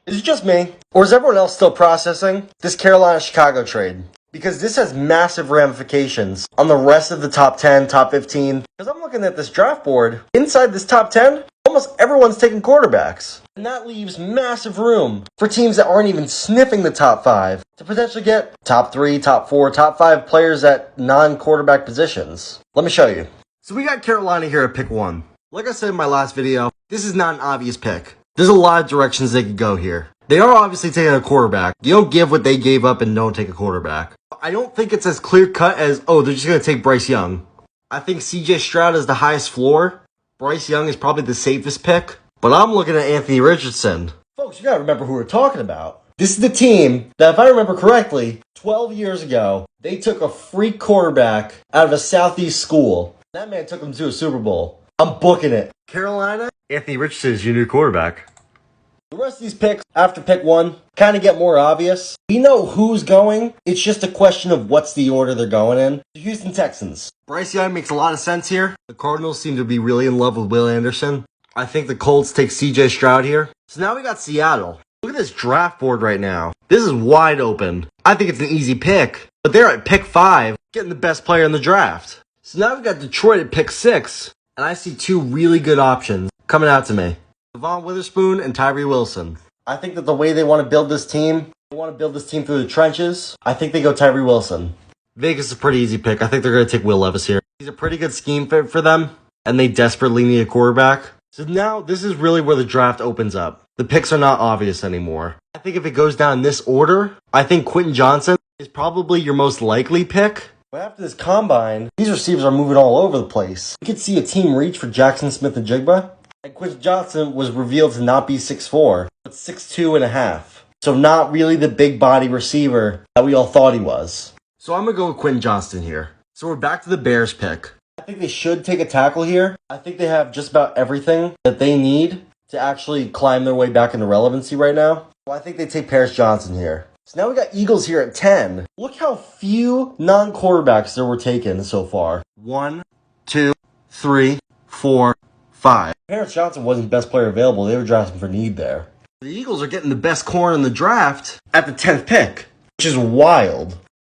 Is it just me? Or is everyone else still processing this Carolina-Chicago trade? Because this has massive ramifications on the rest of the top 10, top 15. Because I'm looking at this draft board. Inside this top 10, almost everyone's taking quarterbacks. And that leaves massive room for teams that aren't even sniffing the top 5 to potentially get top 3, top 4, top 5 players at non-quarterback positions. Let me show you. So we got Carolina here at pick 1. Like I said in my last video, this is not an obvious pick. There's a lot of directions they could go here. They are obviously taking a quarterback. You don't give what they gave up and don't take a quarterback. I don't think it's as clear-cut as, oh, they're just going to take Bryce Young. I think CJ Stroud is the highest floor. Bryce Young is probably the safest pick. But I'm looking at Anthony Richardson. Folks, you got to remember who we're talking about. This is the team that, if I remember correctly, 12 years ago, they took a freak quarterback out of a Southeast school. That man took them to a Super Bowl. I'm booking it. Carolina, Anthony Richardson is your new quarterback. The rest of these picks, after pick 1, kind of get more obvious. We know who's going. It's just a question of what's the order they're going in. The Houston Texans. Bryce Young makes a lot of sense here. The Cardinals seem to be really in love with Will Anderson. I think the Colts take CJ Stroud here. So now we got Seattle. Look at this draft board right now. This is wide open. I think it's an easy pick. But they're at pick 5, getting the best player in the draft. So now we've got Detroit at pick 6. And I see 2 really good options coming out to me. Devon Witherspoon and Tyree Wilson. I think that the way they want to build this team, they want to build this team through the trenches. I think they go Tyree Wilson. Vegas is a pretty easy pick. I think they're going to take Will Levis here. He's a pretty good scheme fit for them, and they desperately need a quarterback. So now this is really where the draft opens up. The picks are not obvious anymore. I think if it goes down in this order, I think Quentin Johnson is probably your most likely pick. But after this combine, these receivers are moving all over the place. You could see a team reach for Jackson Smith-Njigba. And Quentin Johnson was revealed to not be 6'4", but 6'2.5". So not really the big body receiver that we all thought he was. So I'm going to go with Quentin Johnston here. So we're back to the Bears pick. I think they should take a tackle here. I think they have just about everything that they need to actually climb their way back into relevancy right now. So I think they take Paris Johnson here. So now we got Eagles here at 10. Look how few non-quarterbacks there were taken so far. 1, 2, 3, 4, 5. Paris Johnson wasn't best player available. They were drafting for need there. The Eagles are getting the best corner in the draft at the 10th pick, which is wild.